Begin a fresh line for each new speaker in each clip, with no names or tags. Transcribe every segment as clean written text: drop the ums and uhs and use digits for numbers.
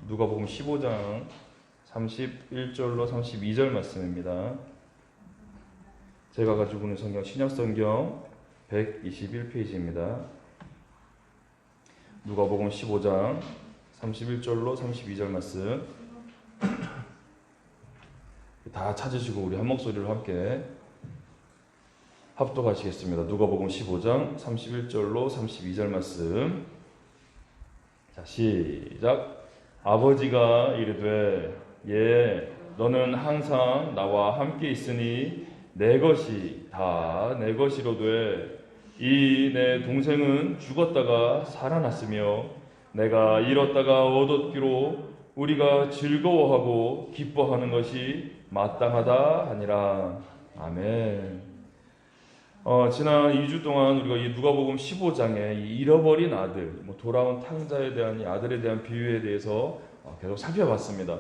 누가복음 15장 31절로 32절 말씀입니다. 제가 가지고 있는 성경 신약성경 121페이지입니다. 누가복음 15장 31절로 32절 말씀 다 찾으시고 우리 한 목소리로 함께 합독하시겠습니다. 누가복음 15장 31절로 32절 말씀. 자, 시작. 아버지가 이르되 너는 항상 나와 함께 있으니 내 것이 다 내 것이로되 이 내 동생은 죽었다가 살아났으며 내가 잃었다가 얻었기로 우리가 즐거워하고 기뻐하는 것이 마땅하다 하니라. 아멘. 지난 2주 동안 우리가 이 누가복음 15장의 이 잃어버린 아들, 돌아온 탕자에 대한 이 아들에 대한 비유에 대해서 계속 살펴봤습니다.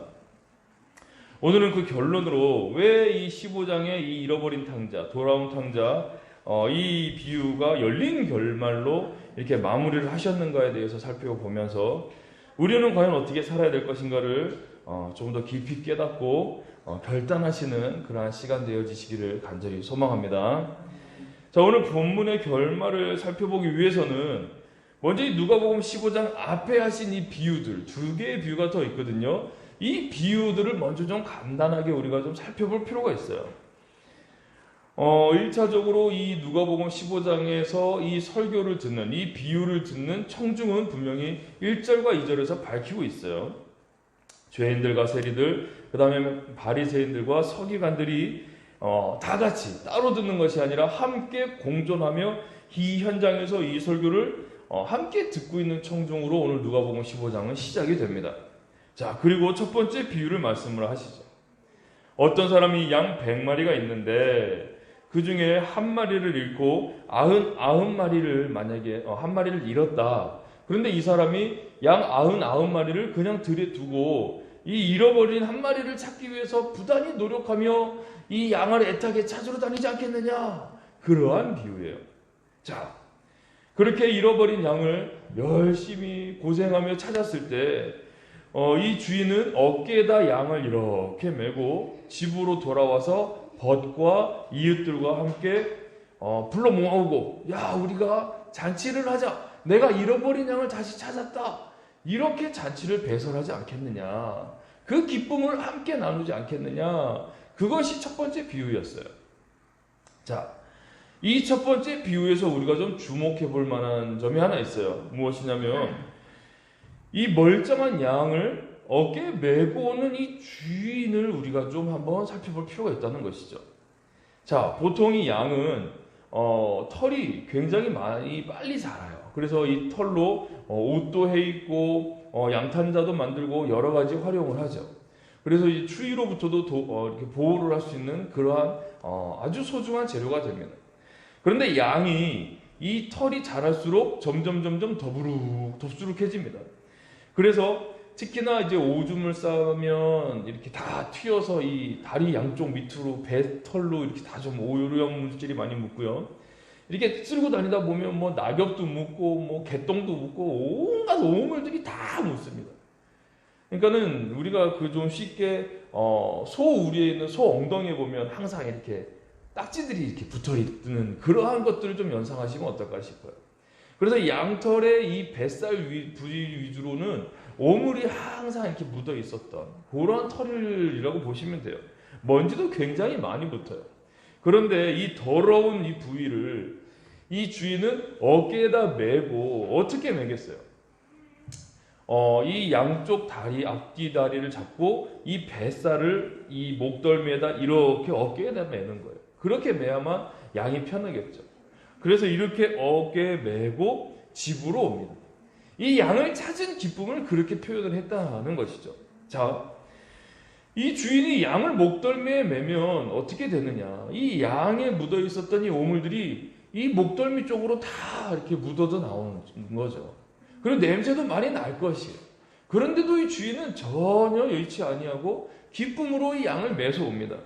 오늘은 그 결론으로 왜 이 15장의 이 잃어버린 탕자, 돌아온 탕자, 이 비유가 열린 결말로 이렇게 마무리를 하셨는가에 대해서 살펴보면서 우리는 과연 어떻게 살아야 될 것인가를 좀 더 깊이 깨닫고 결단하시는 그러한 시간 되어지시기를 간절히 소망합니다. 자, 오늘 본문의 결말을 살펴보기 위해서는 먼저 이 누가복음 15장 앞에 하신 이 비유들, 두 개의 비유가 더 있거든요. 이 비유들을 먼저 좀 간단하게 우리가 좀 살펴볼 필요가 있어요. 1차적으로 이 누가복음 15장에서 이 설교를 듣는, 이 비유를 듣는 청중은 분명히 1절과 2절에서 밝히고 있어요. 죄인들과 세리들, 그 다음에 바리새인들과 서기관들이 다 같이 따로 듣는 것이 아니라 함께 공존하며 이 현장에서 이 설교를 함께 듣고 있는 청중으로 오늘 누가복음 15장은 시작이 됩니다. 자, 그리고 첫 번째 비유를 말씀을 하시죠. 어떤 사람이 양 100마리가 있는데 그 중에 한 마리를 잃고 99마리를 만약에 한 마리를 잃었다. 그런데 이 사람이 양 99마리를 그냥 들여두고 이 잃어버린 한 마리를 찾기 위해서 부단히 노력하며 이 양을 애타게 찾으러 다니지 않겠느냐. 그러한 비유예요. 자, 그렇게 잃어버린 양을 열심히 고생하며 찾았을 때 이 주인은 어깨에다 양을 이렇게 메고 집으로 돌아와서 벗과 이웃들과 함께 불러 모으고, 야, 우리가 잔치를 하자. 내가 잃어버린 양을 다시 찾았다. 이렇게 잔치를 배설하지 않겠느냐. 그 기쁨을 함께 나누지 않겠느냐. 그것이 첫 번째 비유였어요. 자, 이 첫 번째 비유에서 우리가 좀 주목해 볼 만한 점이 하나 있어요. 무엇이냐면 이 멀쩡한 양을 어깨에 메고 오는 이 주인을 우리가 좀 한번 살펴볼 필요가 있다는 것이죠. 자, 보통 이 양은 털이 굉장히 빨리 자라요. 그래서 이 털로 옷도 해 입고 양탄자도 만들고 여러 가지 활용을 하죠. 그래서 이 추위로부터도 이렇게 보호를 할 수 있는 그러한 아주 소중한 재료가 됩니다. 그런데 양이 이 털이 자랄수록 점점 덥수룩해집니다. 그래서 특히나 이제 오줌을 싸면 이렇게 다 튀어서 이 다리 양쪽 밑으로 배 털로 이렇게 다 좀 오염 물질이 많이 묻고요. 이렇게 쓸고 다니다 보면 뭐 낙엽도 묻고 뭐 개똥도 묻고 온갖 오물들이 다 묻습니다. 그러니까는 우리가 그 좀 쉽게 소 우리에 있는 소 엉덩이에 보면 항상 이렇게 딱지들이 이렇게 붙어 있는 그러한 것들을 좀 연상하시면 어떨까 싶어요. 그래서 양털의 이 뱃살 부위 위주로는 오물이 항상 이렇게 묻어 있었던 그런 털이라고 보시면 돼요. 먼지도 굉장히 많이 붙어요. 그런데 이 더러운 이 부위를 이 주인은 어깨에다 메고 어떻게 메겠어요? 이 양쪽 다리, 앞뒤 다리를 잡고 이 뱃살을 이 목덜미에다 이렇게 어깨에다 메는 거예요. 그렇게 메야만 양이 편하겠죠. 그래서 이렇게 어깨에 메고 집으로 옵니다. 이 양을 찾은 기쁨을 그렇게 표현을 했다는 것이죠. 자, 이 주인이 양을 목덜미에 메면 어떻게 되느냐. 이 양에 묻어 있었던 이 오물들이 이 목덜미 쪽으로 다 이렇게 묻어져 나오는 거죠. 그리고 냄새도 많이 날 것이에요. 그런데도 이 주인은 전혀 여의치 아니하고 기쁨으로 이 양을 메서 옵니다.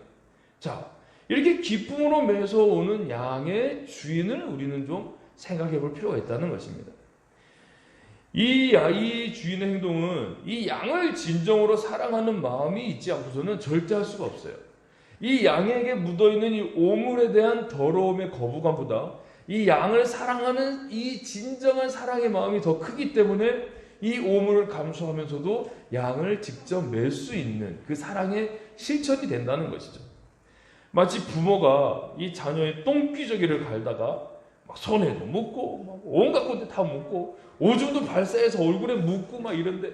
자, 이렇게 기쁨으로 메서 오는 양의 주인을 우리는 좀 생각해 볼 필요가 있다는 것입니다. 이 주인의 행동은 이 양을 진정으로 사랑하는 마음이 있지 않고서는 절대 할 수가 없어요. 이 양에게 묻어있는 이 오물에 대한 더러움의 거부감보다 이 양을 사랑하는 이 진정한 사랑의 마음이 더 크기 때문에 이 오물을 감수하면서도 양을 직접 맬 수 있는 그 사랑의 실천이 된다는 것이죠. 마치 부모가 이 자녀의 똥기저귀를 갈다가 막 손에도 묻고 막 온갖 곳에 다 묻고 오줌도 발사해서 얼굴에 묻고 막 이런데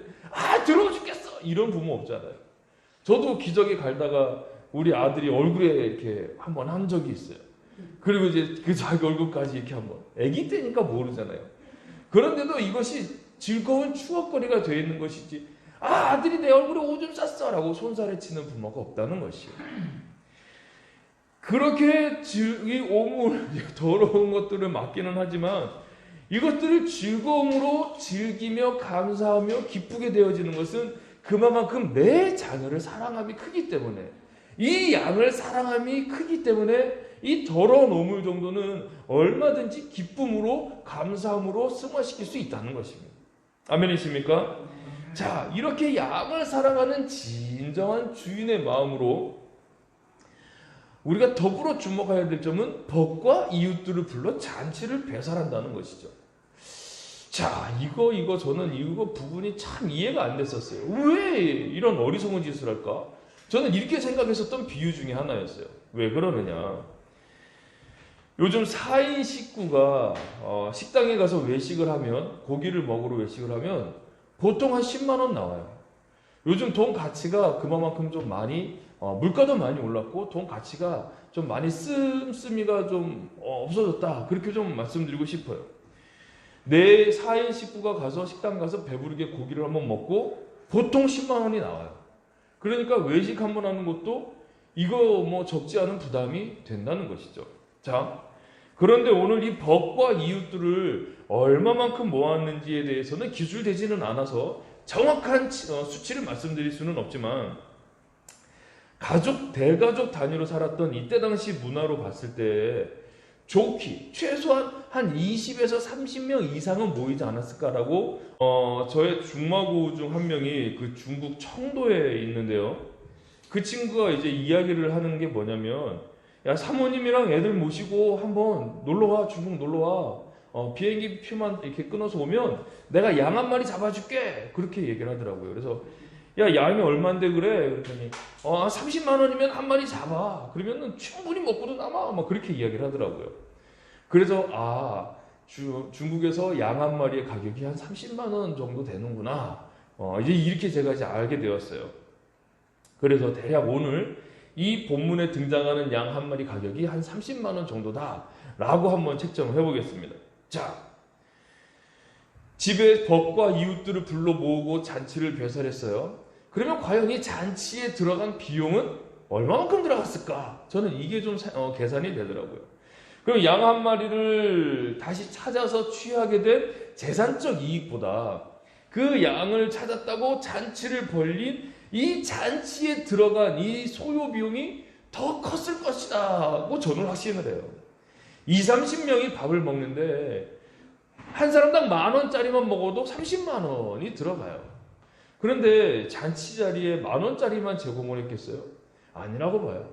더러워 죽겠어 이런 부모 없잖아요. 저도 기저귀 갈다가 우리 아들이 얼굴에 이렇게 한번 한 적이 있어요. 그리고 이제 그 자기 얼굴까지 이렇게 한번 아기 때니까 모르잖아요. 그런데도 이것이 즐거운 추억거리가 되어 있는 것이지 아들이 내 얼굴에 오줌 쌌어 라고 손살에 치는 부모가 없다는 것이에요. 그렇게 이 오물 더러운 것들을 맡기는 하지만 이것들을 즐거움으로 즐기며 감사하며 기쁘게 되어지는 것은 그만큼 내 자녀를 사랑함이 크기 때문에 이 양을 사랑함이 크기 때문에 이 더러운 오물 정도는 얼마든지 기쁨으로 감사함으로 승화시킬 수 있다는 것입니다. 아멘이십니까? 자, 이렇게 양을 사랑하는 진정한 주인의 마음으로 우리가 더불어 주목해야 될 점은 벗과 이웃들을 불러 잔치를 배설한다는 것이죠. 자, 이거 저는 이거 부분이 참 이해가 안 됐었어요. 왜 이런 어리석은 짓을 할까? 저는 이렇게 생각했었던 비유 중에 하나였어요. 왜 그러느냐? 요즘 4인 식구가 식당에 가서 외식을 하면 고기를 먹으러 외식을 하면 보통 한 10만 원 나와요. 요즘 돈 가치가 그만큼 좀 많이 물가도 많이 올랐고 돈 가치가 좀 많이 씀씀이가 좀 없어졌다. 그렇게 좀 말씀드리고 싶어요. 내 4인 식구가 가서 식당 가서 배부르게 고기를 한번 먹고 보통 10만 원이 나와요. 그러니까 외식 한번 하는 것도 이거 뭐 적지 않은 부담이 된다는 것이죠. 자, 그런데 오늘 이 벗과 이웃들을 얼마만큼 모았는지에 대해서는 기술되지는 않아서 정확한 수치를 말씀드릴 수는 없지만 대가족 단위로 살았던 이때 당시 문화로 봤을 때 좋기 최소한 한 20에서 30명 이상은 모이지 않았을까라고 저의 중마고 중 한 명이 그 중국 청도에 있는데요. 그 친구가 이제 이야기를 하는 게 뭐냐면 야, 사모님이랑 애들 모시고 한번 놀러와, 중국 놀러와. 비행기 표만 이렇게 끊어서 오면 내가 양 한 마리 잡아줄게. 그렇게 얘기를 하더라고요. 그래서 야, 양이 얼만데 그래? 그랬더니 30만 원이면 한 마리 잡아. 그러면은 충분히 먹고도 남아. 막 그렇게 이야기를 하더라고요. 그래서 중국에서 양 한 마리의 가격이 한 30만 원 정도 되는구나. 이제 이렇게 제가 이제 알게 되었어요. 그래서 대략 오늘 이 본문에 등장하는 양 한 마리 가격이 한 30만 원 정도다라고 한번 책정을 해보겠습니다. 자, 집에 벗과 이웃들을 불러 모으고 잔치를 배설했어요. 그러면 과연 이 잔치에 들어간 비용은 얼마만큼 들어갔을까? 저는 이게 좀 계산이 되더라고요. 그럼 양 한 마리를 다시 찾아서 취하게 된 재산적 이익보다 그 양을 찾았다고 잔치를 벌린 이 잔치에 들어간 이 소요 비용이 더 컸을 것이다고 저는 확신을 해요. 20-30명이 밥을 먹는데 한 사람당 10,000원짜리만 먹어도 30만 원이 들어가요. 그런데 잔치 자리에 10,000원짜리만 제공을 했겠어요? 아니라고 봐요.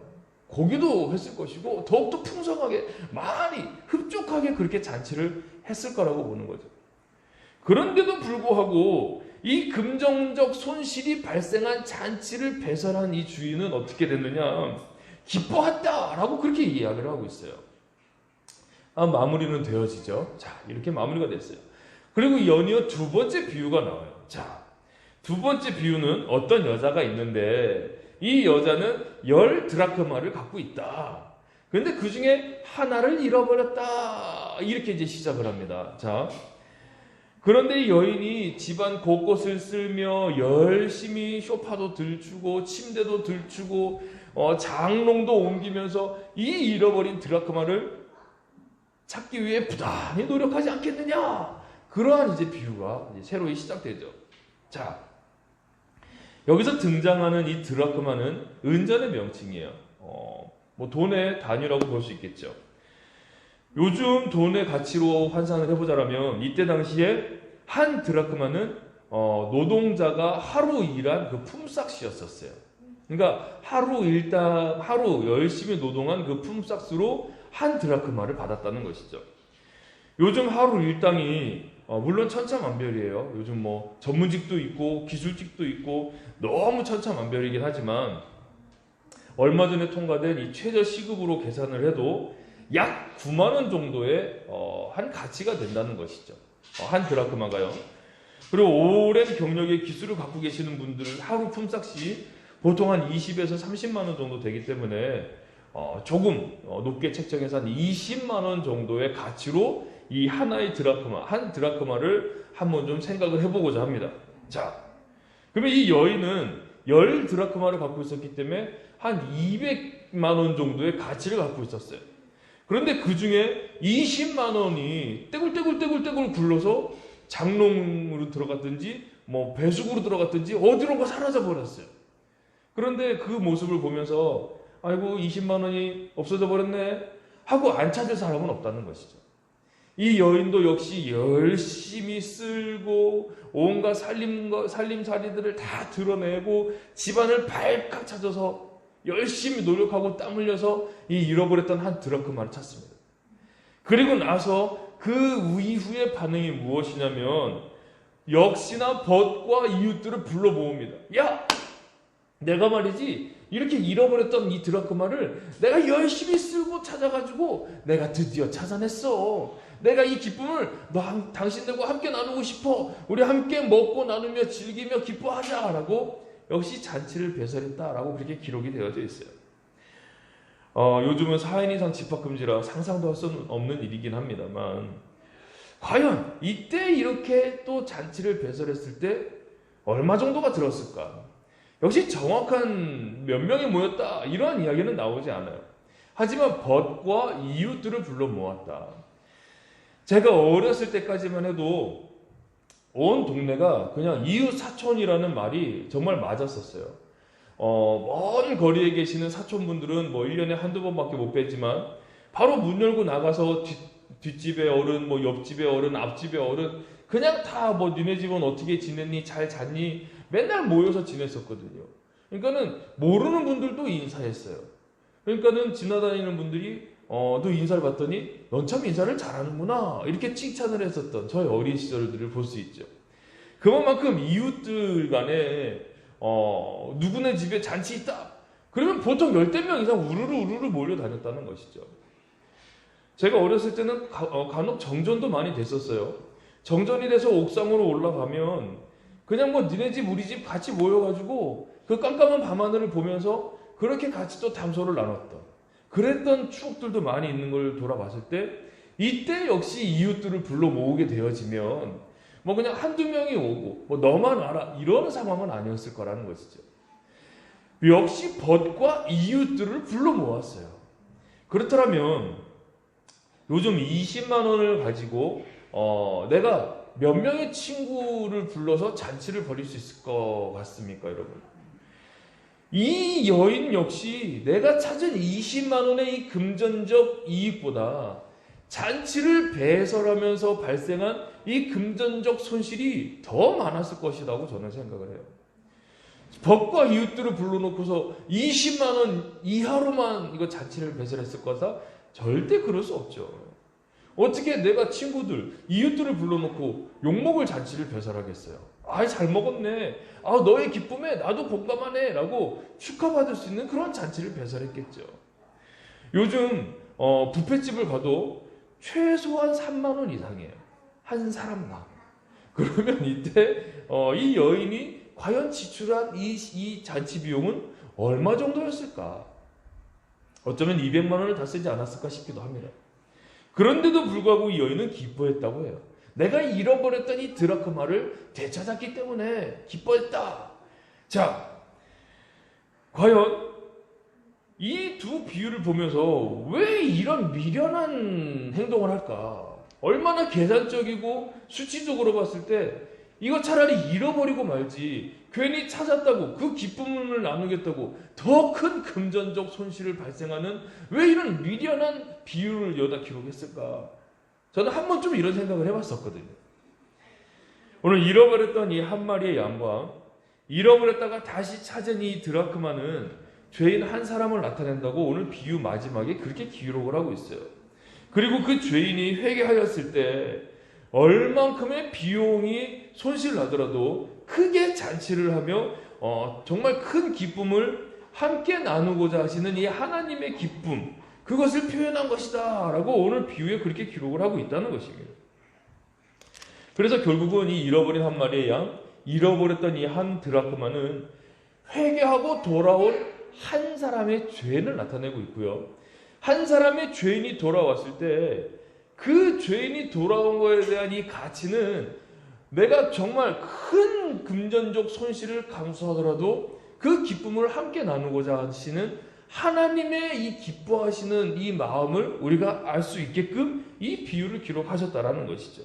고기도 했을 것이고 더욱더 풍성하게 많이 흡족하게 그렇게 잔치를 했을 거라고 보는 거죠. 그런데도 불구하고 이 금전적 손실이 발생한 잔치를 배설한 이 주인은 어떻게 됐느냐? 기뻐했다라고 그렇게 이야기를 하고 있어요. 마무리는 되어지죠. 자, 이렇게 마무리가 됐어요. 그리고 연이어 두 번째 비유가 나와요. 자, 두 번째 비유는 어떤 여자가 있는데 이 여자는 10드라크마를 갖고 있다. 그런데 그 중에 하나를 잃어버렸다. 이렇게 이제 시작을 합니다. 자, 그런데 이 여인이 집안 곳곳을 쓸며 열심히 소파도 들추고 침대도 들추고 장롱도 옮기면서 이 잃어버린 드라크마를 찾기 위해 부단히 노력하지 않겠느냐? 그러한 이제 비유가 이제 새로이 시작되죠. 자, 여기서 등장하는 이 드라크마는 은전의 명칭이에요. 뭐 돈의 단위라고 볼 수 있겠죠. 요즘 돈의 가치로 환산을 해보자면 이때 당시에 한 드라크마는 노동자가 하루 일한 그 품삯이었었어요. 그러니까 하루 열심히 노동한 그 품삯으로 한 드라크마를 받았다는 것이죠. 요즘 하루 일당이 물론 천차만별이에요. 요즘 뭐 전문직도 있고 기술직도 있고 너무 천차만별이긴 하지만 얼마 전에 통과된 이 최저 시급으로 계산을 해도 약 9만 원 정도의 한 가치가 된다는 것이죠. 한 드라크마가요. 그리고 오랜 경력의 기술을 갖고 계시는 분들 하루 품삯이 보통 한 20에서 30만 원 정도 되기 때문에 조금 높게 책정해서 한 20만 원 정도의 가치로 이 하나의 드라크마, 한 드라크마를 한번 좀 생각을 해보고자 합니다. 자, 그러면 이 여인은 10 드라크마를 갖고 있었기 때문에 한 200만 원 정도의 가치를 갖고 있었어요. 그런데 그 중에 20만 원이 떼굴떼굴 굴러서 장롱으로 들어갔든지 뭐 배수구로 들어갔든지 어디론가 사라져 버렸어요. 그런데 그 모습을 보면서 아이고 20만 원이 없어져 버렸네 하고 안 찾을 사람은 없다는 것이죠. 이 여인도 역시 열심히 쓸고 온갖 살림살이들을 다 드러내고 집안을 발칵 찾아서 열심히 노력하고 땀 흘려서 이 잃어버렸던 한 드라크마를 찾습니다. 그리고 나서 그 이후의 반응이 무엇이냐면 역시나 벗과 이웃들을 불러 모읍니다. 야! 내가 말이지 이렇게 잃어버렸던 이 드라크마를 내가 열심히 쓰고 찾아가지고 내가 드디어 찾아냈어. 내가 이 기쁨을 당신들과 함께 나누고 싶어. 우리 함께 먹고 나누며 즐기며 기뻐하자라고 역시 잔치를 배설했다라고 그렇게 기록이 되어져 있어요. 요즘은 4인 이상 집합금지라 상상도 할 수 없는 일이긴 합니다만 과연 이때 이렇게 또 잔치를 배설했을 때 얼마 정도가 들었을까? 역시 정확한 몇 명이 모였다 이러한 이야기는 나오지 않아요. 하지만 벗과 이웃들을 불러 모았다. 제가 어렸을 때까지만 해도 온 동네가 그냥 이웃 사촌이라는 말이 정말 맞았었어요. 먼 거리에 계시는 사촌분들은 뭐 1년에 한두 번밖에 못 뵀지만 바로 문 열고 나가서 뒷집의 어른, 뭐 옆집의 어른, 앞집의 어른 그냥 다 뭐 니네 집은 어떻게 지냈니? 잘 잤니? 맨날 모여서 지냈었거든요. 그러니까는 모르는 분들도 인사했어요. 그러니까는 지나다니는 분들이 너 인사를 받더니 넌 참 인사를 잘하는구나 이렇게 칭찬을 했었던 저의 어린 시절들을 볼 수 있죠. 그만큼 이웃들 간에 누구네 집에 잔치 있다 그러면 보통 10명 이상 우르르 몰려다녔다는 것이죠. 제가 어렸을 때는 간혹 정전도 많이 됐었어요. 정전이 돼서 옥상으로 올라가면 그냥 뭐 니네 집 우리 집 같이 모여가지고 그 깜깜한 밤하늘을 보면서 그렇게 같이 또 담소를 나눴던 그랬던 추억들도 많이 있는 걸 돌아봤을 때 이때 역시 이웃들을 불러 모으게 되어지면 뭐 그냥 한두 명이 오고 뭐 너만 알아 이런 상황은 아니었을 거라는 것이죠. 역시 벗과 이웃들을 불러 모았어요. 그렇다면 요즘 20만 원을 가지고 내가 몇 명의 친구를 불러서 잔치를 벌일 수 있을 것 같습니까, 여러분? 이 여인 역시 내가 찾은 20만 원의 이 금전적 이익보다 잔치를 배설하면서 발생한 이 금전적 손실이 더 많았을 것이라고 저는 생각을 해요. 벗과 이웃들을 불러놓고서 20만 원 이하로만 이거 잔치를 배설했을 거다? 절대 그럴 수 없죠. 어떻게 내가 친구들, 이웃들을 불러놓고 욕먹을 잔치를 배설하겠어요? 아이 잘 먹었네. 너의 기쁨에 나도 공감하네 라고 축하받을 수 있는 그런 잔치를 배설했겠죠. 요즘 뷔페집을 가도 최소한 3만 원 이상이에요. 한 사람당. 그러면 이때 이 여인이 과연 지출한 이 잔치 비용은 얼마 정도였을까? 어쩌면 200만 원을 다 쓰지 않았을까 싶기도 합니다. 그런데도 불구하고 이 여인은 기뻐했다고 해요. 내가 잃어버렸던 이 드라크마를 되찾았기 때문에 기뻐했다. 자, 과연 이 두 비유를 보면서 왜 이런 미련한 행동을 할까? 얼마나 계산적이고 수치적으로 봤을 때 이거 차라리 잃어버리고 말지 괜히 찾았다고 그 기쁨을 나누겠다고 더 큰 금전적 손실을 발생하는 왜 이런 미련한 비유를 여기다 기록했을까? 저는 한 번쯤 이런 생각을 해봤었거든요. 오늘 잃어버렸던 이 한 마리의 양과 잃어버렸다가 다시 찾은 이 드라크마는 죄인 한 사람을 나타낸다고 오늘 비유 마지막에 그렇게 기록을 하고 있어요. 그리고 그 죄인이 회개하였을 때 얼만큼의 비용이 손실 나더라도 크게 잔치를 하며 정말 큰 기쁨을 함께 나누고자 하시는 이 하나님의 기쁨, 그것을 표현한 것이다 라고 오늘 비유에 그렇게 기록을 하고 있다는 것입니다. 그래서 결국은 이 잃어버린 한 마리의 양, 잃어버렸던 이 한 드라크마는 회개하고 돌아온 한 사람의 죄를 나타내고 있고요. 한 사람의 죄인이 돌아왔을 때 그 죄인이 돌아온 것에 대한 이 가치는 내가 정말 큰 금전적 손실을 감수하더라도 그 기쁨을 함께 나누고자 하시는 하나님의 이 기뻐하시는 이 마음을 우리가 알 수 있게끔 이 비유를 기록하셨다라는 것이죠.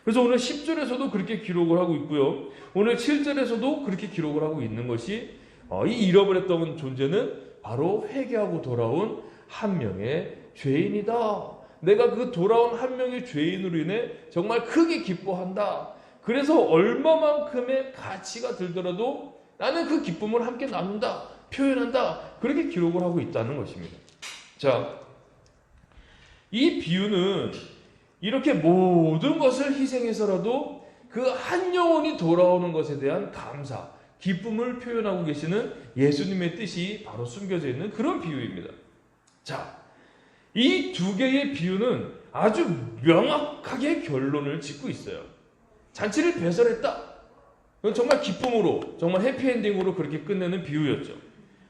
그래서 오늘 10절에서도 그렇게 기록을 하고 있고요. 오늘 7절에서도 그렇게 기록을 하고 있는 것이 이 잃어버렸던 존재는 바로 회개하고 돌아온 한 명의 죄인이다. 내가 그 돌아온 한 명의 죄인으로 인해 정말 크게 기뻐한다. 그래서 얼마만큼의 가치가 들더라도 나는 그 기쁨을 함께 나눈다, 표현한다. 그렇게 기록을 하고 있다는 것입니다. 자, 이 비유는 이렇게 모든 것을 희생해서라도 그 한 영혼이 돌아오는 것에 대한 감사, 기쁨을 표현하고 계시는 예수님의 뜻이 바로 숨겨져 있는 그런 비유입니다. 자, 이 두 개의 비유는 아주 명확하게 결론을 짓고 있어요. 잔치를 배설했다. 그건 정말 기쁨으로, 정말 해피엔딩으로 그렇게 끝내는 비유였죠.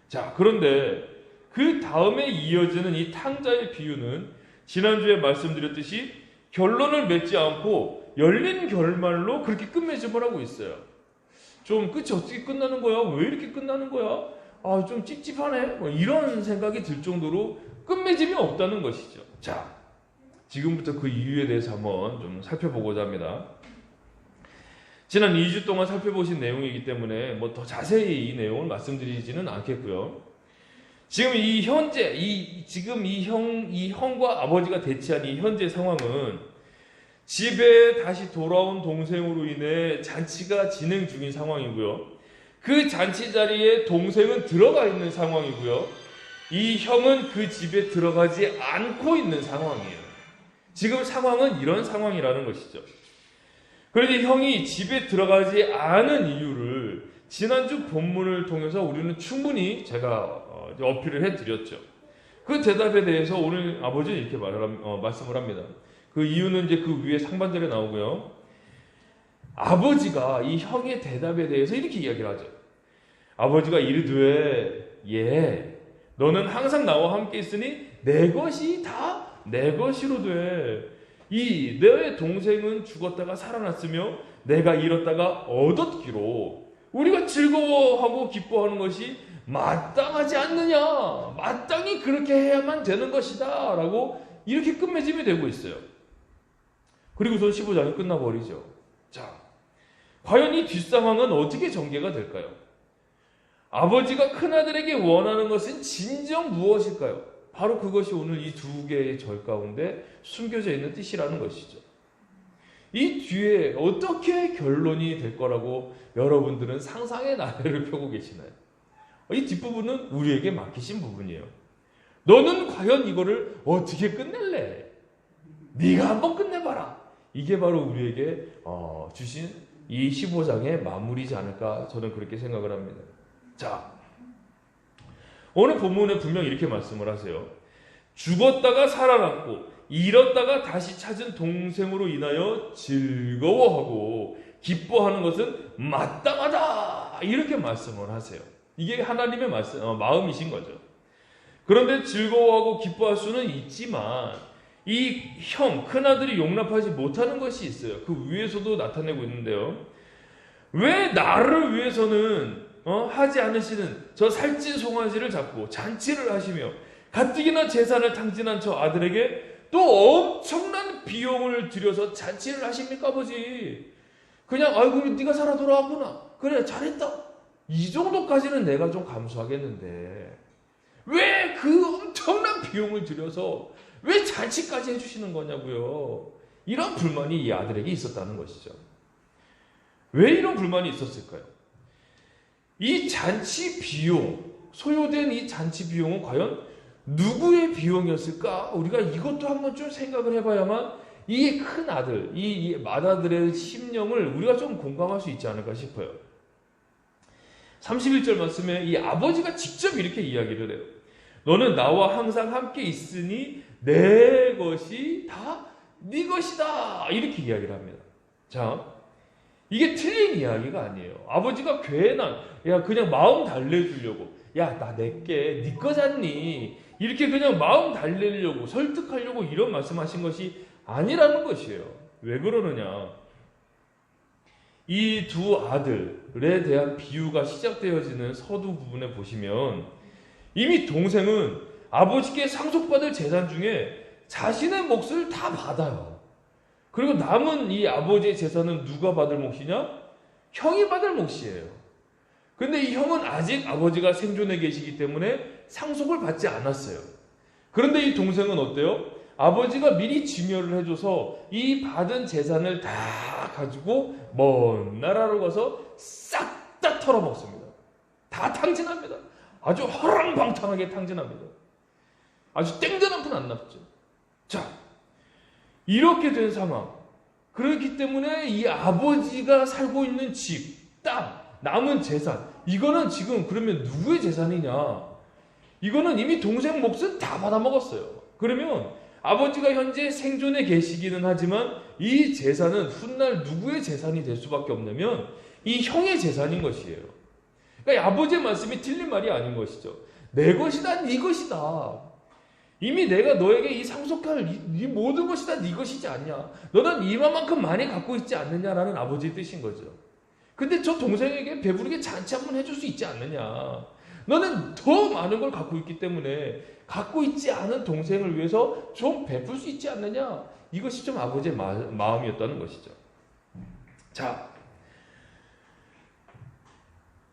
자, 그런데 그 다음에 이어지는 이 탕자의 비유는 지난주에 말씀드렸듯이 결론을 맺지 않고 열린 결말로 그렇게 끝맺음을 하고 있어요. 좀 끝이 어떻게 끝나는 거야? 왜 이렇게 끝나는 거야? 아, 좀 찝찝하네. 뭐 이런 생각이 들 정도로 끝맺음이 없다는 것이죠. 자, 지금부터 그 이유에 대해서 한번 좀 살펴보고자 합니다. 지난 2주 동안 살펴보신 내용이기 때문에 뭐 더 자세히 이 내용을 말씀드리지는 않겠고요. 지금 이 현재, 지금 이 형과 아버지가 대치한 이 현재 상황은 집에 다시 돌아온 동생으로 인해 잔치가 진행 중인 상황이고요. 그 잔치 자리에 동생은 들어가 있는 상황이고요. 이 형은 그 집에 들어가지 않고 있는 상황이에요. 지금 상황은 이런 상황이라는 것이죠. 그런데 형이 집에 들어가지 않은 이유를 지난주 본문을 통해서 우리는 충분히 제가 어필을 해드렸죠. 그 대답에 대해서 오늘 아버지는 이렇게 말씀을 합니다. 그 이유는 이제 그 위에 상반절에 나오고요. 아버지가 이 형의 대답에 대해서 이렇게 이야기를 하죠. 아버지가 이르되 너는 항상 나와 함께 있으니 내 것이 다 내 것이로 돼. 너의 동생은 죽었다가 살아났으며 내가 잃었다가 얻었기로 우리가 즐거워하고 기뻐하는 것이 마땅하지 않느냐. 마땅히 그렇게 해야만 되는 것이다. 라고 이렇게 끝맺음이 되고 있어요. 그리고선 15장이 끝나버리죠. 자, 과연 이 뒷상황은 어떻게 전개가 될까요? 아버지가 큰아들에게 원하는 것은 진정 무엇일까요? 바로 그것이 오늘 이 두 개의 절 가운데 숨겨져 있는 뜻이라는 것이죠. 이 뒤에 어떻게 결론이 될 거라고 여러분들은 상상의 나래를 펴고 계시나요? 이 뒷부분은 우리에게 맡기신 부분이에요. 너는 과연 이거를 어떻게 끝낼래? 네가 한번 끝내봐라. 이게 바로 우리에게 주신 이 15장의 마무리지 않을까 저는 그렇게 생각을 합니다. 자, 오늘 본문에 분명 이렇게 말씀을 하세요. 죽었다가 살아났고 잃었다가 다시 찾은 동생으로 인하여 즐거워하고 기뻐하는 것은 마땅하다. 이렇게 말씀을 하세요. 이게 하나님의 마음이신 거죠. 그런데 즐거워하고 기뻐할 수는 있지만 이 형, 큰아들이 용납하지 못하는 것이 있어요. 그 위에서도 나타내고 있는데요. 왜 나를 위해서는 하지 않으시는 저 살찐 송아지를 잡고 잔치를 하시며 가뜩이나 재산을 탕진한 저 아들에게 또 엄청난 비용을 들여서 잔치를 하십니까, 아버지? 그냥 아이고 네가 살아 돌아왔구나. 그래 잘했다. 이 정도까지는 내가 좀 감수하겠는데 왜 그 엄청난 비용을 들여서 왜 잔치까지 해주시는 거냐고요. 이런 불만이 이 아들에게 있었다는 것이죠. 왜 이런 불만이 있었을까요? 이 잔치 비용, 소요된 이 잔치 비용은 과연 누구의 비용이었을까? 우리가 이것도 한번 좀 생각을 해봐야만 이 큰 아들, 이 맏아들의 심령을 우리가 좀 공감할 수 있지 않을까 싶어요. 31절 말씀에 이 아버지가 직접 이렇게 이야기를 해요. 너는 나와 항상 함께 있으니 내 것이 다 네 것이다. 이렇게 이야기를 합니다. 자, 이게 틀린 이야기가 아니에요. 아버지가 괜한, 그냥 마음 달래주려고, 나 내게 네 거잖니. 이렇게 그냥 마음 달래려고, 설득하려고 이런 말씀하신 것이 아니라는 것이에요. 왜 그러느냐? 이 두 아들에 대한 비유가 시작되어지는 서두 부분에 보시면 이미 동생은 아버지께 상속받을 재산 중에 자신의 몫을 다 받아요. 그리고 남은 이 아버지의 재산은 누가 받을 몫이냐? 형이 받을 몫이에요. 근데 이 형은 아직 아버지가 생존해 계시기 때문에 상속을 받지 않았어요. 그런데 이 동생은 어때요? 아버지가 미리 증여를 해줘서 이 받은 재산을 다 가지고 먼 나라로 가서 싹 다 털어먹습니다. 다 탕진합니다. 아주 허랑방탕하게 탕진합니다. 아주 땡전 한 푼 안 남죠. 자, 이렇게 된 상황. 그렇기 때문에 이 아버지가 살고 있는 집, 땅, 남은 재산, 이거는 지금 그러면 누구의 재산이냐? 이거는 이미 동생 몫은 다 받아먹었어요. 그러면 아버지가 현재 생존해 계시기는 하지만 이 재산은 훗날 누구의 재산이 될 수밖에 없냐면 이 형의 재산인 것이에요. 그러니까 아버지의 말씀이 틀린 말이 아닌 것이죠. 내 것이다, 네 것이다. 이미 내가 너에게 이 상속할 이 모든 것이 다 네 것이지 않냐. 너는 이만큼 많이 갖고 있지 않느냐라는 아버지의 뜻인 거죠. 근데 저 동생에게 배부르게 잔치 한번 해줄 수 있지 않느냐. 너는 더 많은 걸 갖고 있기 때문에 갖고 있지 않은 동생을 위해서 좀 베풀 수 있지 않느냐. 이것이 좀 아버지의 마음이었다는 것이죠. 자,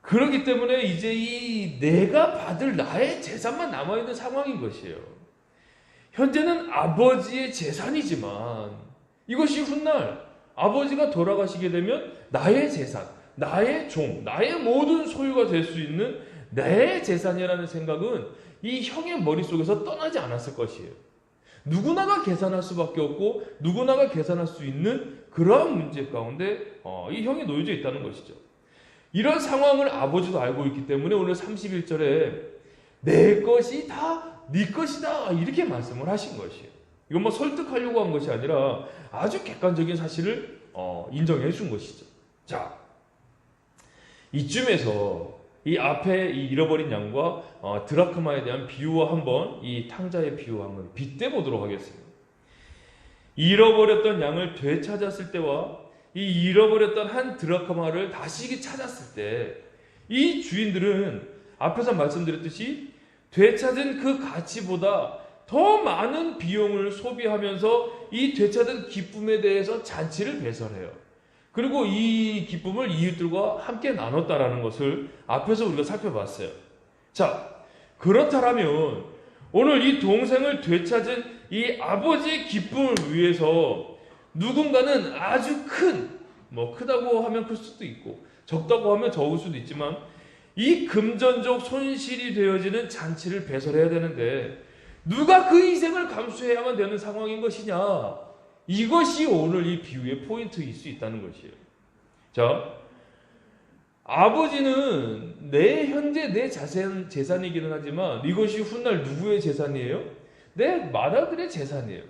그렇기 때문에 이제 이 내가 받을 나의 재산만 남아있는 상황인 것이에요. 현재는 아버지의 재산이지만 이것이 훗날 아버지가 돌아가시게 되면 나의 재산, 나의 종, 나의 모든 소유가 될 수 있는 내 재산이라는 생각은 이 형의 머릿속에서 떠나지 않았을 것이에요. 누구나가 계산할 수밖에 없고 누구나가 계산할 수 있는 그러한 문제 가운데 이 형이 놓여져 있다는 것이죠. 이런 상황을 아버지도 알고 있기 때문에 오늘 31절에 내 것이 다 네 것이다 이렇게 말씀을 하신 것이에요. 이건 뭐 설득하려고 한 것이 아니라 아주 객관적인 사실을 인정해 준 것이죠. 자, 이쯤에서 이 앞에 이 잃어버린 양과 드라크마에 대한 비유와 한번 이 탕자의 비유와 한번 빗대 보도록 하겠습니다. 잃어버렸던 양을 되찾았을 때와 이 잃어버렸던 한 드라크마를 다시 찾았을 때 이 주인들은 앞에서 말씀드렸듯이 되찾은 그 가치보다 더 많은 비용을 소비하면서 이 되찾은 기쁨에 대해서 잔치를 배설해요. 그리고 이 기쁨을 이웃들과 함께 나눴다라는 것을 앞에서 우리가 살펴봤어요. 자, 그렇다면 오늘 이 동생을 되찾은 이 아버지의 기쁨을 위해서 누군가는 아주 크다고 하면 클 수도 있고 적다고 하면 적을 수도 있지만 이 금전적 손실이 되어지는 잔치를 배설해야 되는데 누가 그 희생을 감수해야만 되는 상황인 것이냐? 이것이 오늘 이 비유의 포인트일 수 있다는 것이에요. 자, 아버지는 현재 내 재산이기는 하지만 이것이 훗날 누구의 재산이에요? 내 맏아들의 재산이에요.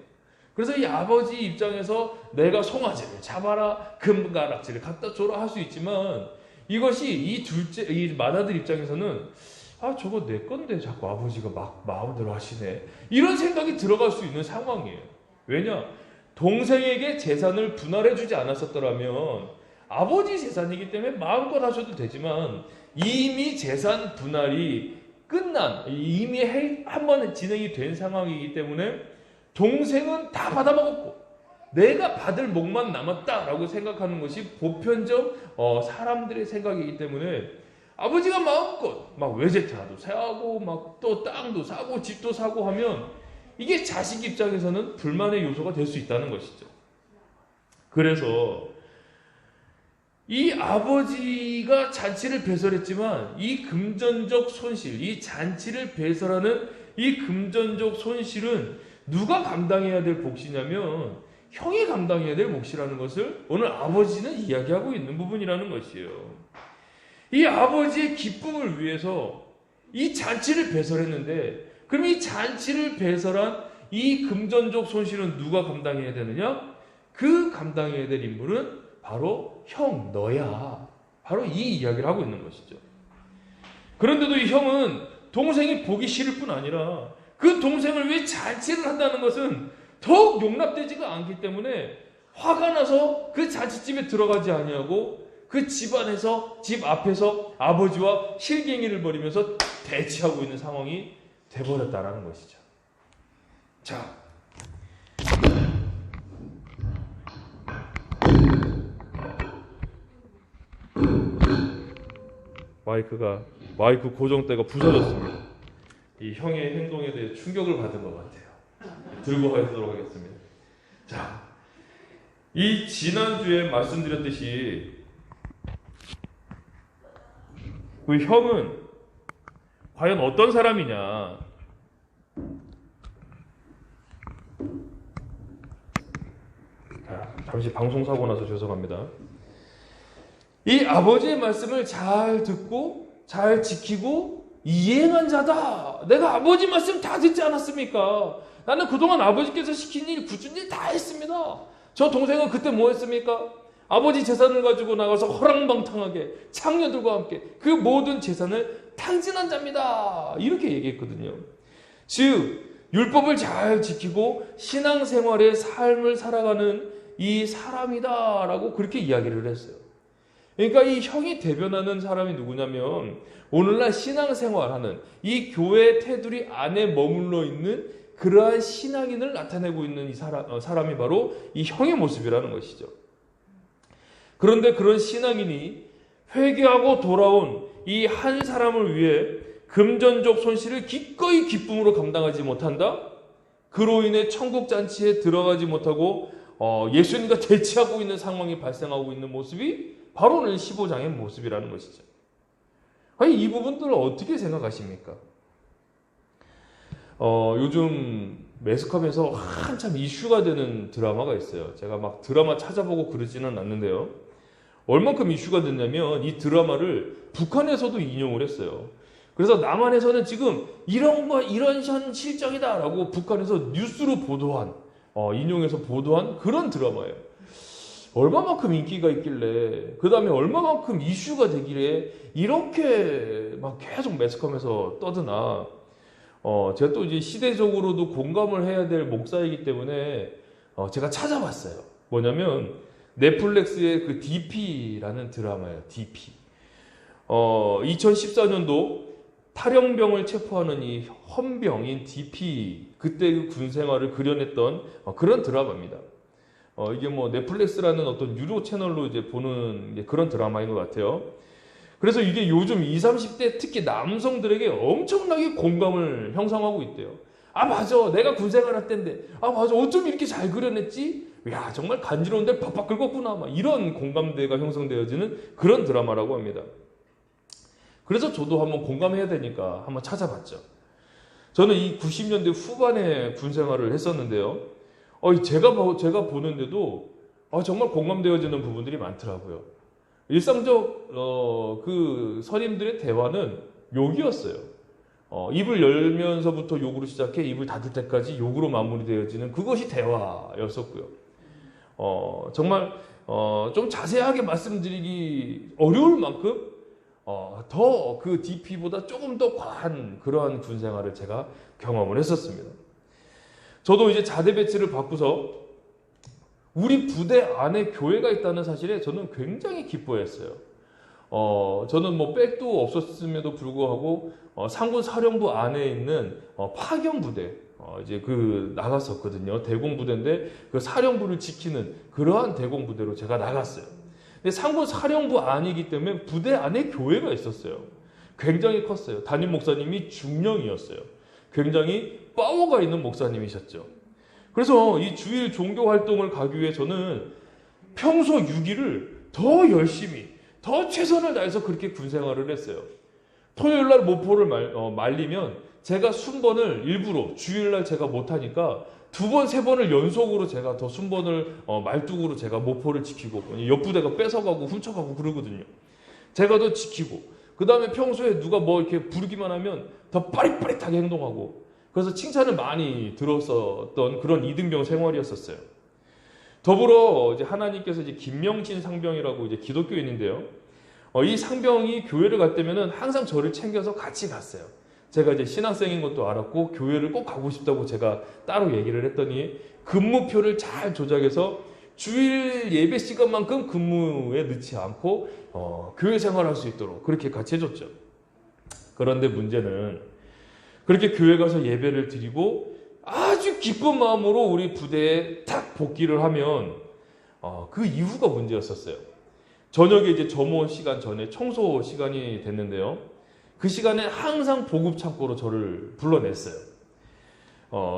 그래서 이 아버지 입장에서 내가 송아지를 잡아라, 금가락지를 갖다 줘라 할 수 있지만 이것이 이 맏아들 입장에서는 저거 내 건데 자꾸 아버지가 막 마음대로 하시네. 이런 생각이 들어갈 수 있는 상황이에요. 왜냐? 동생에게 재산을 분할해주지 않았었더라면 아버지 재산이기 때문에 마음껏 하셔도 되지만 이미 재산 분할이 이미 한 번 진행이 된 상황이기 때문에 동생은 다 받아먹었고 내가 받을 몫만 남았다라고 생각하는 것이 보편적 사람들의 생각이기 때문에 아버지가 마음껏 막 외제차도 사고 막 또 땅도 사고 집도 사고 하면 이게 자식 입장에서는 불만의 요소가 될 수 있다는 것이죠. 그래서 이 아버지가 잔치를 배설했지만 이 금전적 손실, 이 잔치를 배설하는 이 금전적 손실은 누가 감당해야 될 몫이냐면 형이 감당해야 될 몫이라는 것을 오늘 아버지는 이야기하고 있는 부분이라는 것이에요. 이 아버지의 기쁨을 위해서 이 잔치를 배설했는데, 그럼 이 잔치를 배설한 이 금전적 손실은 누가 감당해야 되느냐? 그 감당해야 될 인물은 바로 형, 너야. 바로 이 이야기를 하고 있는 것이죠. 그런데도 이 형은 동생이 보기 싫을 뿐 아니라 그 동생을 위해 잔치를 한다는 것은 더욱 용납되지가 않기 때문에 화가 나서 그 잔치집에 들어가지 아니하고 그 집안에서, 집 앞에서 아버지와 실갱이를 벌이면서 대치하고 있는 상황이 돼버렸다라는 것이죠. 자, 마이크 고정대가 부서졌습니다. 이 형의 행동에 대해 충격을 받은 것 같아요. 들고 가도록 하겠습니다. 자, 이 지난주에 말씀드렸듯이 그 형은 과연 어떤 사람이냐? 자, 잠시 방송사고 나서 죄송합니다. 이 아버지의 말씀을 잘 듣고 잘 지키고 이행한 자다. 내가 아버지 말씀 다 듣지 않았습니까? 나는 그동안 아버지께서 시킨 일, 굳은 일 다 했습니다. 저 동생은 그때 뭐 했습니까? 아버지 재산을 가지고 나가서 허랑방탕하게 창녀들과 함께 그 모든 재산을 탕진한 자입니다. 이렇게 얘기했거든요. 즉 율법을 잘 지키고 신앙생활의 삶을 살아가는 이 사람이다라고 그렇게 이야기를 했어요. 그러니까 이 형이 대변하는 사람이 누구냐면 오늘날 신앙생활하는 이 교회 테두리 안에 머물러 있는 그러한 신앙인을 나타내고 있는 이 사람이 바로 이 형의 모습이라는 것이죠. 그런데 그런 신앙인이 회개하고 돌아온 이 한 사람을 위해 금전적 손실을 기꺼이 기쁨으로 감당하지 못한다? 그로 인해 천국잔치에 들어가지 못하고 예수님과 대치하고 있는 상황이 발생하고 있는 모습이 바로 오늘 15장의 모습이라는 것이죠. 아니, 이 부분들을 어떻게 생각하십니까? 요즘 매스컴에서 한참 이슈가 되는 드라마가 있어요. 제가 막 드라마 찾아보고 그러지는 않는데요. 얼만큼 이슈가 됐냐면 이 드라마를 북한에서도 인용을 했어요. 그래서 남한에서는 지금 이런 현 실정이다라고 북한에서 뉴스로 보도한, 인용해서 보도한 그런 드라마예요. 얼마만큼 인기가 있길래, 그 다음에 얼마만큼 이슈가 되길래 이렇게 막 계속 매스컴에서 떠드나. 제가 또 이제 시대적으로도 공감을 해야 될 목사이기 때문에 제가 찾아봤어요. 뭐냐면 넷플릭스의 그 DP라는 드라마예요. DP. 2014년도 탈영병을 체포하는 이 헌병인 DP, 그때 그 군 생활을 그려냈던 그런 드라마입니다. 이게 뭐 넷플릭스라는 어떤 유료 채널로 이제 보는 그런 드라마인 것 같아요. 그래서 이게 요즘 20, 30대 특히 남성들에게 엄청나게 공감을 형성하고 있대요. 아, 맞아. 내가 군 생활할 때인데. 아, 맞아. 어쩜 이렇게 잘 그려냈지? 야, 정말 간지러운데 팍팍 긁었구나. 막 이런 공감대가 형성되어지는 그런 드라마라고 합니다. 그래서 저도 한번 공감해야 되니까 한번 찾아봤죠. 저는 이 90년대 후반에 군 생활을 했었는데요. 제가 보는데도 정말 공감되어지는 부분들이 많더라고요. 일상적 그 선임들의 대화는 욕이었어요. 입을 열면서부터 욕으로 시작해 입을 닫을 때까지 욕으로 마무리되어지는 그것이 대화였었고요. 정말 좀 자세하게 말씀드리기 어려울 만큼 더 그 DP보다 조금 더 과한 그러한 군 생활을 제가 경험을 했었습니다. 저도 이제 자대 배치를 받고서 우리 부대 안에 교회가 있다는 사실에 저는 굉장히 기뻐했어요. 저는 뭐 백도 없었음에도 불구하고 상군 사령부 안에 있는 파견 부대 이제 나갔었거든요. 대공 부대인데 그 사령부를 지키는 그러한 대공 부대로 제가 나갔어요. 근데 상군 사령부 안이기 때문에 부대 안에 교회가 있었어요. 굉장히 컸어요. 담임 목사님이 중령이었어요. 굉장히 파워가 있는 목사님이셨죠. 그래서 이 주일 종교 활동을 가기 위해 저는 평소 6일을 더 열심히, 더 최선을 다해서 그렇게 군 생활을 했어요. 토요일날 모포를 말리면 제가 순번을 일부러 주일날 제가 못하니까 2번, 3번을 연속으로 제가 더 순번을 말뚝으로 제가 모포를 지키고 옆부대가 뺏어가고 훔쳐가고 그러거든요. 제가 더 지키고 그 다음에 평소에 누가 뭐 이렇게 부르기만 하면 더 빠릿빠릿하게 행동하고 그래서 칭찬을 많이 들었었던 그런 이등병 생활이었었어요. 더불어 이제 하나님께서 이제 김명진 상병이라고 이제 기독교인인데요. 이 상병이 교회를 갈 때면은 항상 저를 챙겨서 같이 갔어요. 제가 이제 신학생인 것도 알았고 교회를 꼭 가고 싶다고 제가 따로 얘기를 했더니 근무표를 잘 조작해서 주일 예배 시간만큼 근무에 넣지 않고 교회 생활할 수 있도록 그렇게 같이 해줬죠. 그런데 문제는 그렇게 교회 가서 예배를 드리고 아주 기쁜 마음으로 우리 부대에 딱 복귀를 하면 그 이후가 문제였었어요. 저녁에 이제 점호 시간 전에 청소 시간이 됐는데요. 그 시간에 항상 보급 창고로 저를 불러냈어요.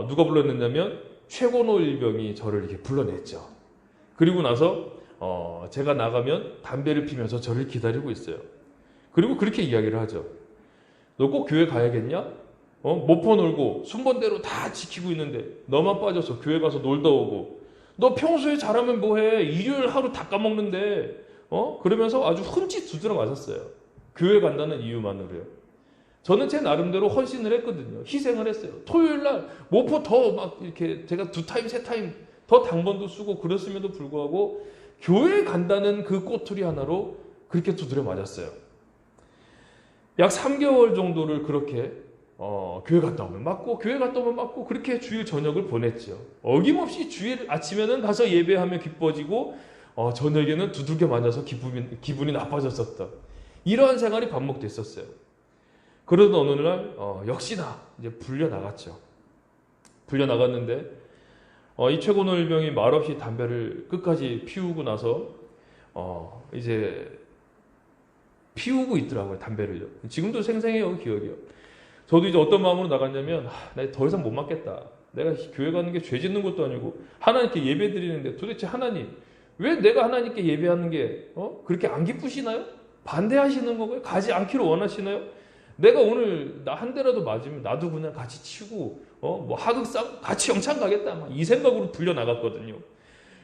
누가 불러냈냐면 최고노 일병이 저를 이렇게 불러냈죠. 그리고 나서 제가 나가면 담배를 피면서 저를 기다리고 있어요. 그리고 그렇게 이야기를 하죠. 너 꼭 교회 가야겠냐? 모포 놀고 순번대로 다 지키고 있는데 너만 빠져서 교회 가서 놀다 오고 너 평소에 잘하면 뭐해? 일요일 하루 다 까먹는데 그러면서 아주 흠칫 두드려 맞았어요. 교회 간다는 이유만으로요. 저는 제 나름대로 헌신을 했거든요. 희생을 했어요. 토요일날 모포 더 막 이렇게 제가 2타임, 3타임 더 당번도 쓰고 그랬음에도 불구하고 교회 간다는 그 꼬투리 하나로 그렇게 두드려 맞았어요. 약 3개월 정도를 그렇게 교회 갔다 오면 맞고 교회 갔다 오면 맞고 그렇게 주일 저녁을 보냈죠. 어김없이 주일 아침에는 가서 예배하며 기뻐지고 저녁에는 두들겨 맞아서 기분이 나빠졌었던 이러한 생활이 반복됐었어요. 그러던 어느 날 역시나 이제 불려 나갔죠. 불려 나갔는데 이 최고노 일병이 말없이 담배를 끝까지 피우고 나서 이제 피우고 있더라고요. 담배를요. 지금도 생생해요. 기억이요. 저도 이제 어떤 마음으로 나갔냐면 나 더 이상 못 맞겠다. 내가 교회 가는 게 죄 짓는 것도 아니고 하나님께 예배 드리는데 도대체 하나님 왜 내가 하나님께 예배하는 게 그렇게 안 기쁘시나요? 반대하시는 거고요? 가지 않기를 원하시나요? 내가 오늘 나 한 대라도 맞으면 나도 그냥 같이 치고 뭐 하극상 같이 영창 가겠다 막 이 생각으로 불려 나갔거든요.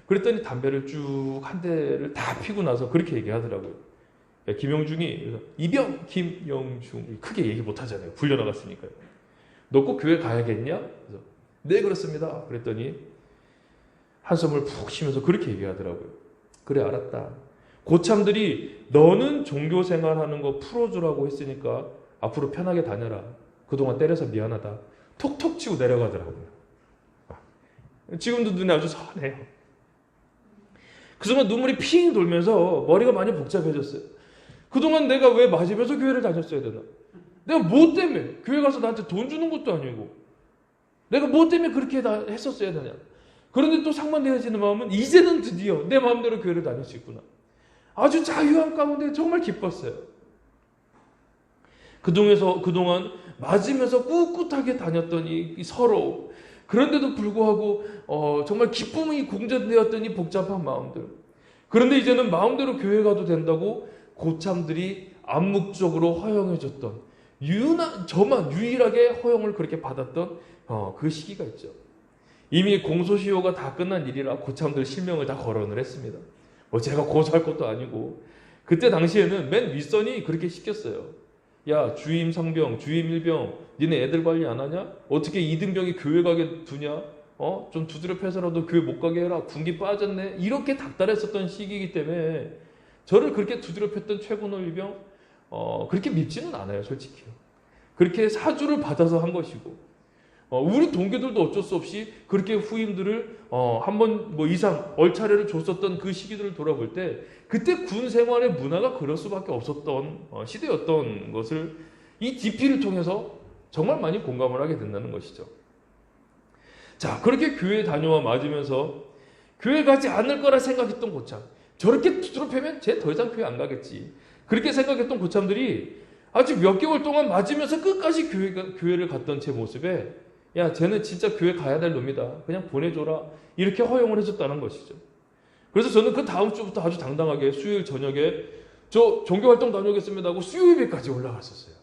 그랬더니 담배를 쭉 한 대를 다 피고 나서 그렇게 얘기하더라고요. 김영중이 그래서 이병 김영중 크게 얘기 못 하잖아요. 불려 나갔으니까요. 너 꼭 교회 가야겠냐? 그래서 네 그렇습니다. 그랬더니 한숨을 푹 쉬면서 그렇게 얘기하더라고요. 그래 알았다. 고참들이 너는 종교 생활하는 거 풀어주라고 했으니까 앞으로 편하게 다녀라. 그동안 때려서 미안하다. 톡톡 치고 내려가더라고요. 지금도 눈에 아주 선해요. 그 순간 눈물이 핑 돌면서 머리가 많이 복잡해졌어요. 그동안 내가 왜 맞으면서 교회를 다녔어야 되나? 내가 뭐 때문에? 교회 가서 나한테 돈 주는 것도 아니고 내가 뭐 때문에 그렇게 다 했었어야 되냐? 그런데 또 상반되어지는 마음은 이제는 드디어 내 마음대로 교회를 다닐 수 있구나. 아주 자유함 가운데 정말 기뻤어요. 그동안 맞으면서 꿋꿋하게 다녔던 이 서로 그런데도 불구하고 정말 기쁨이 공존되었던 이 복잡한 마음들. 그런데 이제는 마음대로 교회 가도 된다고 고참들이 암묵적으로 허용해줬던 저만 유일하게 허용을 그렇게 받았던 그 시기가 있죠. 이미 공소시효가 다 끝난 일이라 고참들 실명을 다 거론을 했습니다. 뭐 제가 고소할 것도 아니고 그때 당시에는 맨 윗선이 그렇게 시켰어요. 야 주임 상병, 주임 일병 니네 애들 관리 안 하냐? 어떻게 이등병이 교회 가게 두냐? 좀 두드려 패서라도 교회 못 가게 해라. 군기 빠졌네. 이렇게 닥달했었던 시기이기 때문에 저를 그렇게 두드려 팼던 최고노 일병 그렇게 밉지는 않아요. 솔직히. 그렇게 사주를 받아서 한 것이고 우리 동기들도 어쩔 수 없이 그렇게 후임들을 한 번 뭐 이상 얼차례를 줬었던 그 시기들을 돌아볼 때 그때 군 생활의 문화가 그럴 수밖에 없었던 시대였던 것을 이 DP를 통해서 정말 많이 공감을 하게 된다는 것이죠. 자, 그렇게 교회 다녀와 맞으면서 교회 가지 않을 거라 생각했던 고참, 저렇게 두드러 패면 쟤 더 이상 교회 안 가겠지, 그렇게 생각했던 고참들이 아주 몇 개월 동안 맞으면서 끝까지 교회를 갔던 제 모습에 야 쟤는 진짜 교회 가야 될 놈이다, 그냥 보내줘라, 이렇게 허용을 해줬다는 것이죠. 그래서 저는 그 다음 주부터 아주 당당하게 수요일 저녁에 저 종교활동 다녀오겠습니다 하고 수요예배까지 올라갔었어요.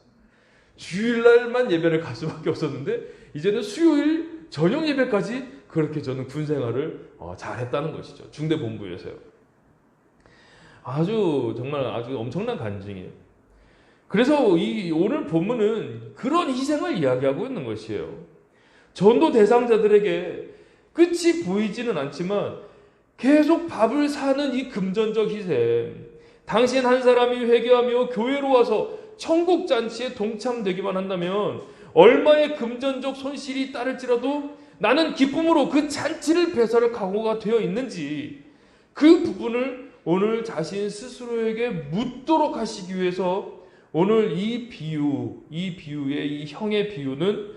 주일날만 예배를 갈 수밖에 없었는데 이제는 수요일 저녁 예배까지 그렇게 저는 군생활을 잘했다는 것이죠. 중대본부에서요. 정말 아주 엄청난 간증이에요. 그래서 이 오늘 본문은 그런 희생을 이야기하고 있는 것이에요. 전도 대상자들에게 끝이 보이지는 않지만 계속 밥을 사는 이 금전적 희생, 당신 한 사람이 회개하며 교회로 와서 천국 잔치에 동참되기만 한다면 얼마의 금전적 손실이 따를지라도 나는 기쁨으로 그 잔치를 배설할 각오가 되어 있는지 그 부분을 오늘 자신 스스로에게 묻도록 하시기 위해서 오늘 이 비유의 이 형의 비유는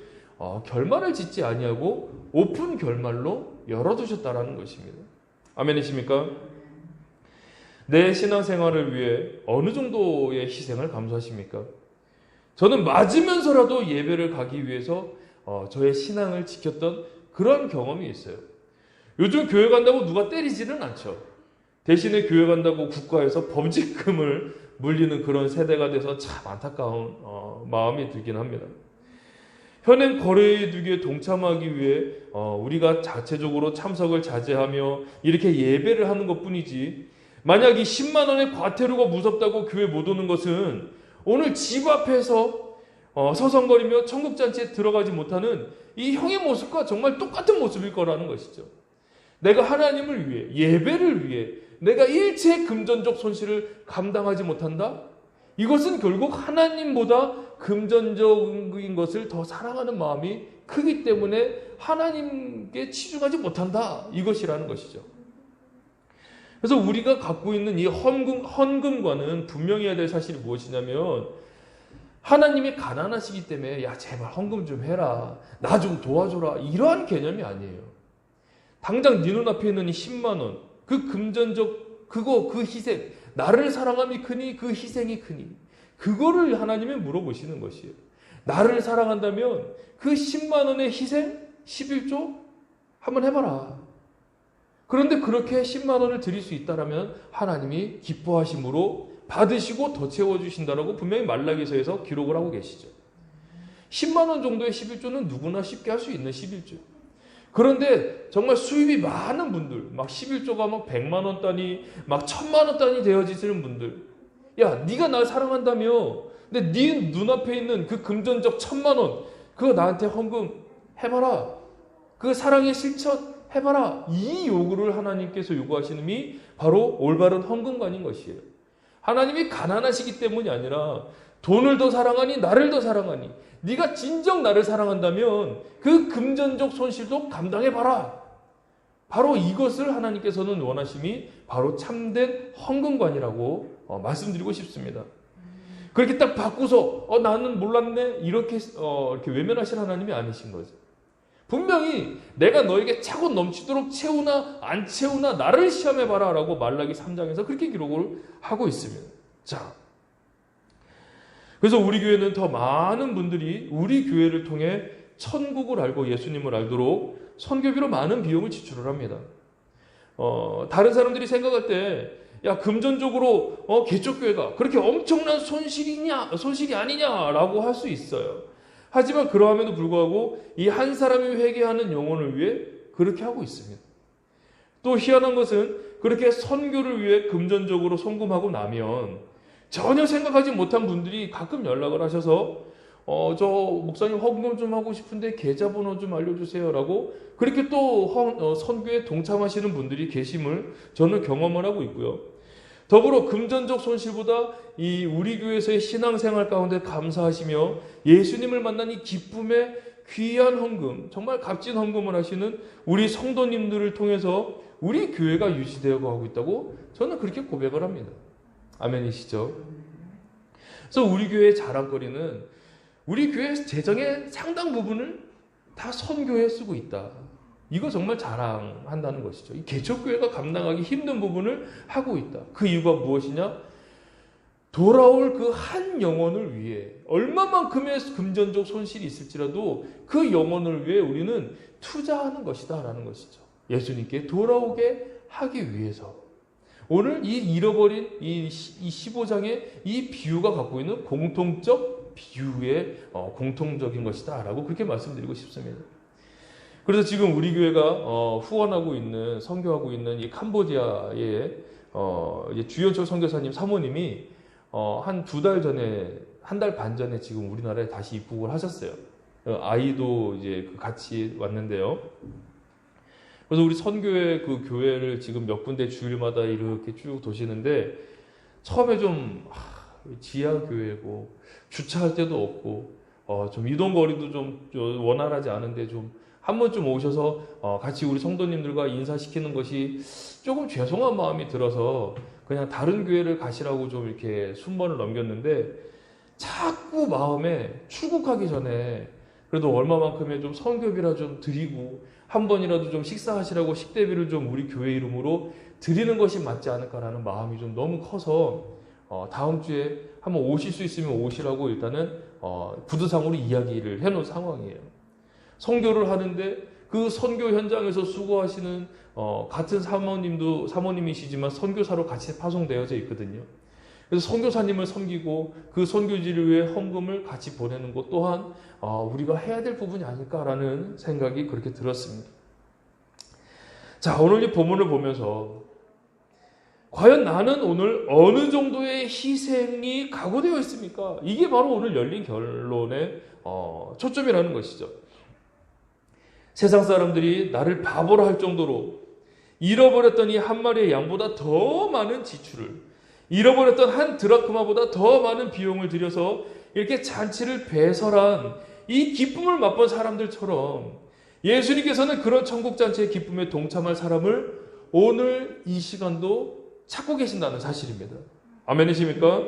결말을 짓지 아니하고 오픈 결말로 열어두셨다라는 것입니다. 아멘이십니까? 내 신앙생활을 위해 어느 정도의 희생을 감수하십니까? 저는 맞으면서라도 예배를 가기 위해서 저의 신앙을 지켰던 그런 경험이 있어요. 요즘 교회 간다고 누가 때리지는 않죠. 대신에 교회 간다고 국가에서 범죄금을 물리는 그런 세대가 돼서 참 안타까운 마음이 들긴 합니다. 현행 거래두기에 동참하기 위해 우리가 자체적으로 참석을 자제하며 이렇게 예배를 하는 것뿐이지, 만약 이 10만 원의 과태료가 무섭다고 교회 못 오는 것은 오늘 집 앞에서 서성거리며 천국잔치에 들어가지 못하는 이 형의 모습과 정말 똑같은 모습일 거라는 것이죠. 내가 하나님을 위해, 예배를 위해 내가 일체의 금전적 손실을 감당하지 못한다? 이것은 결국 하나님보다 금전적인 것을 더 사랑하는 마음이 크기 때문에 하나님께 치중하지 못한다. 이것이라는 것이죠. 그래서 우리가 갖고 있는 이 헌금과는 분명히 해야 될 사실이 무엇이냐면, 하나님이 가난하시기 때문에 야 제발 헌금 좀 해라, 나 좀 도와줘라, 이러한 개념이 아니에요. 당장 네 눈앞에 있는 이 10만 원, 그 금전적 그 희생, 나를 사랑함이 크니 그 희생이 크니, 그거를 하나님이 물어보시는 것이에요. 나를 사랑한다면 그 10만 원의 희생, 11조 한번 해봐라. 그런데 그렇게 10만 원을 드릴 수 있다면 하나님이 기뻐하심으로 받으시고 더 채워주신다라고 분명히 말라기서에서 기록을 하고 계시죠. 10만 원 정도의 11조는 누구나 쉽게 할 수 있는 11조. 그런데 정말 수입이 많은 분들, 막 11조가 막 100만 원 단위, 막 1000만 원 단위 되어지시는 분들, 야 네가 날 사랑한다며, 근데 네 눈앞에 있는 그 금전적 1000만 원 그거 나한테 헌금 해봐라, 그 사랑의 실천 해봐라, 이 요구를 하나님께서 요구하시는 이 바로 올바른 헌금관인 것이에요. 하나님이 가난하시기 때문이 아니라 돈을 더 사랑하니 나를 더 사랑하니, 네가 진정 나를 사랑한다면 그 금전적 손실도 감당해봐라. 바로 이것을 하나님께서는 원하심이 바로 참된 헌금관이라고 말씀드리고 싶습니다. 그렇게 딱 받고서 나는 몰랐네 이렇게 외면하실 하나님이 아니신 거죠. 분명히 내가 너에게 차고 넘치도록 채우나 안 채우나 나를 시험해봐라 라고 말라기 3장에서 그렇게 기록을 하고 있습니다. 자, 그래서 우리 교회는 더 많은 분들이 우리 교회를 통해 천국을 알고 예수님을 알도록 선교비로 많은 비용을 지출을 합니다. 다른 사람들이 생각할 때 야 금전적으로 개척교회가 그렇게 엄청난 손실이 아니냐라고 할 수 있어요. 하지만 그러함에도 불구하고 이 한 사람이 회개하는 영혼을 위해 그렇게 하고 있습니다. 또 희한한 것은 그렇게 선교를 위해 금전적으로 송금하고 나면 전혀 생각하지 못한 분들이 가끔 연락을 하셔서 저 목사님 헌금 좀 하고 싶은데 계좌번호 좀 알려주세요 라고 그렇게 또 선교에 동참하시는 분들이 계심을 저는 경험을 하고 있고요. 더불어 금전적 손실보다 이 우리 교회에서의 신앙생활 가운데 감사하시며 예수님을 만난 이 기쁨의 귀한 헌금, 정말 값진 헌금을 하시는 우리 성도님들을 통해서 우리 교회가 유지되어 가고 있다고 저는 그렇게 고백을 합니다. 아멘이시죠? 그래서 우리 교회의 자랑거리는 우리 교회 재정의 상당 부분을 다 선교에 쓰고 있다. 이거 정말 자랑한다는 것이죠. 이 개척교회가 감당하기 힘든 부분을 하고 있다. 그 이유가 무엇이냐? 돌아올 그 한 영혼을 위해 얼마만큼의 금전적 손실이 있을지라도 그 영혼을 위해 우리는 투자하는 것이다 라는 것이죠. 예수님께 돌아오게 하기 위해서. 오늘 이 잃어버린 이 15장의 이 비유가 갖고 있는 공통적 비유의 공통적인 것이다라고 그렇게 말씀드리고 싶습니다. 그래서 지금 우리 교회가 후원하고 있는 선교하고 있는 이 캄보디아의 주연철 선교사님 사모님이 한 2달 전에 한 달 반 전에 지금 우리나라에 다시 입국을 하셨어요. 아이도 이제 같이 왔는데요. 그래서 우리 선교회 그 교회를 지금 몇 군데 주일마다 이렇게 쭉 도시는데 처음에 좀 지하 교회고 주차할 데도 없고 좀 이동 거리도 좀 원활하지 않은데 좀 한 번쯤 오셔서 같이 우리 성도님들과 인사시키는 것이 조금 죄송한 마음이 들어서 그냥 다른 교회를 가시라고 좀 이렇게 순번을 넘겼는데 자꾸 마음에 출국하기 전에 그래도 얼마만큼의 좀 선교비라 좀 드리고 한 번이라도 좀 식사하시라고 식대비를 좀 우리 교회 이름으로 드리는 것이 맞지 않을까라는 마음이 좀 너무 커서 다음 주에 한번 오실 수 있으면 오시라고 일단은 구두상으로 이야기를 해놓은 상황이에요. 선교를 하는데 그 선교 현장에서 수고하시는 같은 사모님이시지만 선교사로 같이 파송되어져 있거든요. 그래서 선교사님을 섬기고 그 선교지를 위해 헌금을 같이 보내는 것 또한 우리가 해야 될 부분이 아닐까라는 생각이 그렇게 들었습니다. 자, 오늘 이 본문을 보면서 과연 나는 오늘 어느 정도의 희생이 각오되어 있습니까? 이게 바로 오늘 열린 결론의 초점이라는 것이죠. 세상 사람들이 나를 바보라 할 정도로 잃어버렸던 이 한 마리의 양보다 더 많은 지출을, 잃어버렸던 한 드라크마보다 더 많은 비용을 들여서 이렇게 잔치를 배설한 이 기쁨을 맛본 사람들처럼 예수님께서는 그런 천국잔치의 기쁨에 동참할 사람을 오늘 이 시간도 찾고 계신다는 사실입니다. 아멘이십니까?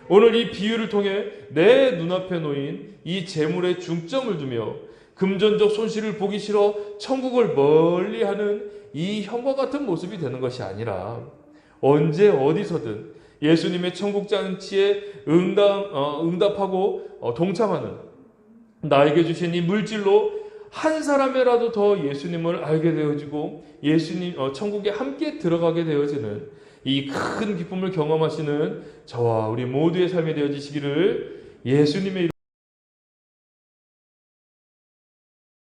오늘 이 비유를 통해 내 눈앞에 놓인 이 재물에 중점을 두며 금전적 손실을 보기 싫어 천국을 멀리하는 이 형과 같은 모습이 되는 것이 아니라 언제 어디서든 예수님의 천국잔치에 응답하고 동참하는 나에게 주신 이 물질로 한 사람이라도 더 예수님을 알게 되어지고 예수님 천국에 함께 들어가게 되어지는 이 큰 기쁨을 경험하시는 저와 우리 모두의 삶이 되어지시기를 예수님의